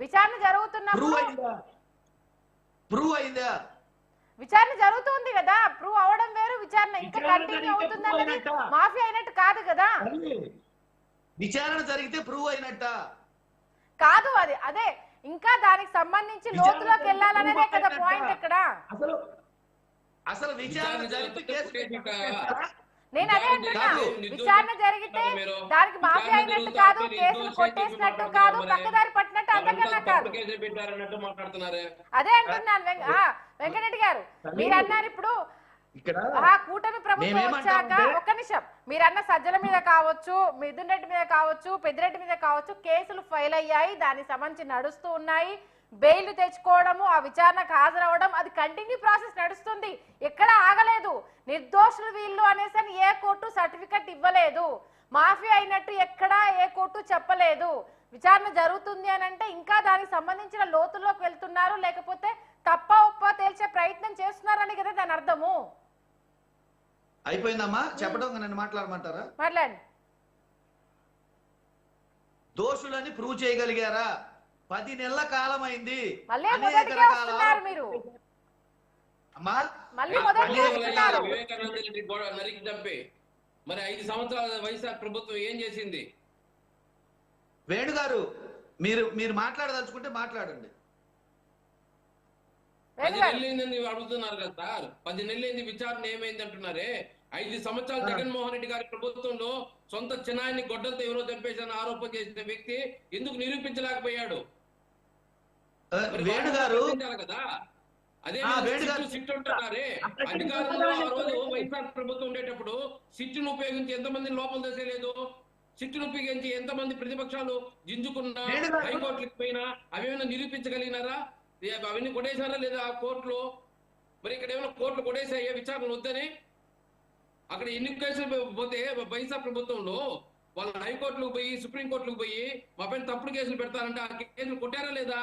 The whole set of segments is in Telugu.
విచారణ జరుగుతున్నప్పుడు విచారణ జరుగుతుంది కదా, ప్రూవ్ అవడం వేరు, విచారణ ఇంకా కంటిన్యూ అవుతుంది అన్నది మాఫీ అయినట్టు కాదు కదా. విచారణ జరిగితే ప్రూవ్ అయినట్ట కాదు, అది అదే ఇంకా దానికి సంబంధించి లోతులోకి వెళ్ళాలనేదే కదా పాయింట్ ఇక్కడ. అసలు విచారణ జరిగితే నేను అదే అంటున్నా, విచారణ జరిగితే దానికి మాఫీ అయినట్టు కాదు, కేసులు కొట్టేసినట్టు కాదు, పక్కదారి పట్టినట్టు అంతకన్నా కాదు. అదే అంటున్నాను వెంకటరెడ్డి గారు. మీరు అన్నారు ఇప్పుడు కూటమి ప్రభుత్వం వచ్చాక, ఒక్క నిమిషం, మీరన్న సజ్జల మీద కావచ్చు, మిథున్ రెడ్డి మీద కావచ్చు, పెద్దిరెడ్డి మీద కావచ్చు, కేసులు ఫైల్ అయ్యాయి, దానికి సంబంధించి నడుస్తూ ఉన్నాయి. బెయిల్ తెచ్చుకోవడము, ఆ విచారణకు హాజరవడం, అది కంటిన్యూ ప్రాసెస్ నడుస్తుంది, ఎక్కడ ఆగలేదు. నిర్దోషులు వీళ్ళు అనేసి ఏ కోర్టు సర్టిఫికెట్ ఇవ్వలేదు, మాఫీ అయినట్టు ఎక్కడా ఏ కోర్టు చెప్పలేదు. విచారణ జరుగుతుంది అని అంటే ఇంకా దానికి సంబంధించిన లోతుల్లోకి వెళ్తున్నారు, లేకపోతే తప్ప ఒప్ప తేల్చే ప్రయత్నం చేస్తున్నారని కదా దాని అర్థము. అయిపోయిందమ్మా చెప్పడం, నన్ను మాట్లాడమంటారా? మాట్లాడండి. దోషులని ప్రూవ్ చేయగలిగారా? 10 నెలల కాలం అయింది. మరి 5 సంవత్సరాల వైఎస్ఆర్ ప్రభుత్వం ఏం చేసింది? వేణుగారు మీరు మాట్లాడదలుచుకుంటే మాట్లాడండి. 10 నెలలు అడుగుతున్నారు కదా సార్, 10 నెలలు విచారణ ఏమైంది అంటున్నారే. 5 సంవత్సరాలు జగన్మోహన్ రెడ్డి గారి ప్రభుత్వంలో సొంత చిన్నాయన్ని గొడ్డలతో ఎవరో చంపేశారని ఆరోపణ చేసిన వ్యక్తి ఎందుకు నిరూపించలేకపోయాడు? కదా అదే సిట్ ఉంటున్నారే. అధికారంలో ఆ రోజు వైఎస్ఆర్ ప్రభుత్వం ఉండేటప్పుడు సిట్టును ఉపయోగించి ఎంతమందిని లోపల దశలేదు, సిట్టును ఉపయోగించి ఎంతమంది ప్రతిపక్షాలు జింజుకున్నా, హైకోర్టులకు పోయినా అవేమైనా నిరూపించగలిగినారా? అవన్నీ కొట్టేశారా లేదా కోర్టులో? మరి ఇక్కడ ఏమైనా కోర్టులు కొట్టేసాయా విచారణ వద్దని? అక్కడ ఎన్ని కేసులు పోతే వైఎస్ఆర్ ప్రభుత్వంలో వాళ్ళు హైకోర్టులకు పోయి సుప్రీంకోర్టులకు పోయి మా పైన తప్పుడు కేసులు పెడతారంటే ఆ కేసులు కొట్టారా లేదా?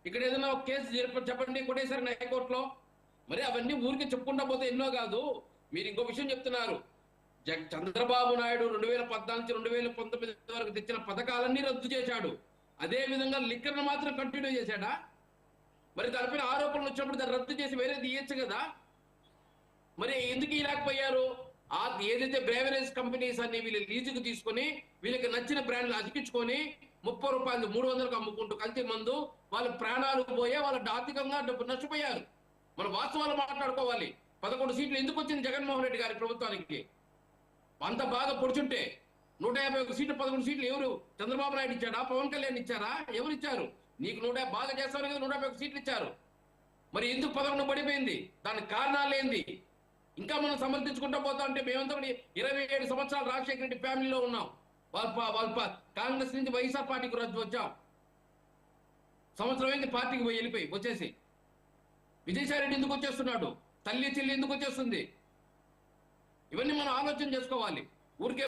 ఇక్కడ ఏదైనా ఒక కేసు చెప్పండి కొట్టేశారని హైకోర్టులో. మరి అవన్నీ ఊరికి చెప్పుకుంటా పోతే ఎన్నో కాదు. మీరు ఇంకో విషయం చెప్తున్నారు, చంద్రబాబు నాయుడు 2014 నుంచి 2019 వరకు తెచ్చిన పథకాలన్నీ రద్దు చేశాడు. అదే విధంగా లిక్కర్ను మాత్రం కంటిన్యూ చేశాడా? మరి దానిపైన ఆరోపణలు వచ్చినప్పుడు దాన్ని రద్దు చేసి వేరేది ఇయ్యచ్చు కదా. మరి ఎందుకు ఇలాకపోయారు? ఏదైతే బ్రేవరేజ్ కంపెనీస్ అన్ని వీళ్ళు లీజుకు తీసుకొని వీళ్ళకి నచ్చిన బ్రాండ్లు అతికించుకొని 30 రూపాయలు 300కు అమ్ముకుంటూ కల్తీ మందు వాళ్ళ ప్రాణాలు పోయే, వాళ్ళ ఆర్థికంగా నష్టపోయారు. మనం వాస్తవాలు మాట్లాడుకోవాలి. 11 సీట్లు ఎందుకు వచ్చింది జగన్మోహన్ రెడ్డి గారి ప్రభుత్వానికి? అంత బాగా పొడుచుంటే 151 సీట్లు 11 సీట్లు ఎవరు? చంద్రబాబు నాయుడు ఇచ్చాడా? పవన్ కళ్యాణ్ ఇచ్చారా? ఎవరు ఇచ్చారు? నీకు బాగా చేస్తాను కదా 151 సీట్లు ఇచ్చారు. మరి ఎందుకు 11 పడిపోయింది? దానికి కారణాలు ఏంది? ఇంకా మనం సమర్థించుకుంటూ పోతా అంటే మేమంతా 27 సంవత్సరాలు రాజశేఖర రెడ్డి ఫ్యామిలీలో ఉన్నాం. వాళ్ళ కాంగ్రెస్ నుంచి వైఎస్ఆర్ పార్టీకి వచ్చాం. సంవత్సరం అయింది పార్టీకి వచ్చేసి. విజయసాయి రెడ్డి ఎందుకు వచ్చేస్తున్నాడు? తల్లి చెల్లి ఎందుకు వచ్చేస్తుంది? ఇవన్నీ మనం ఆలోచన చేసుకోవాలి. ఊరికే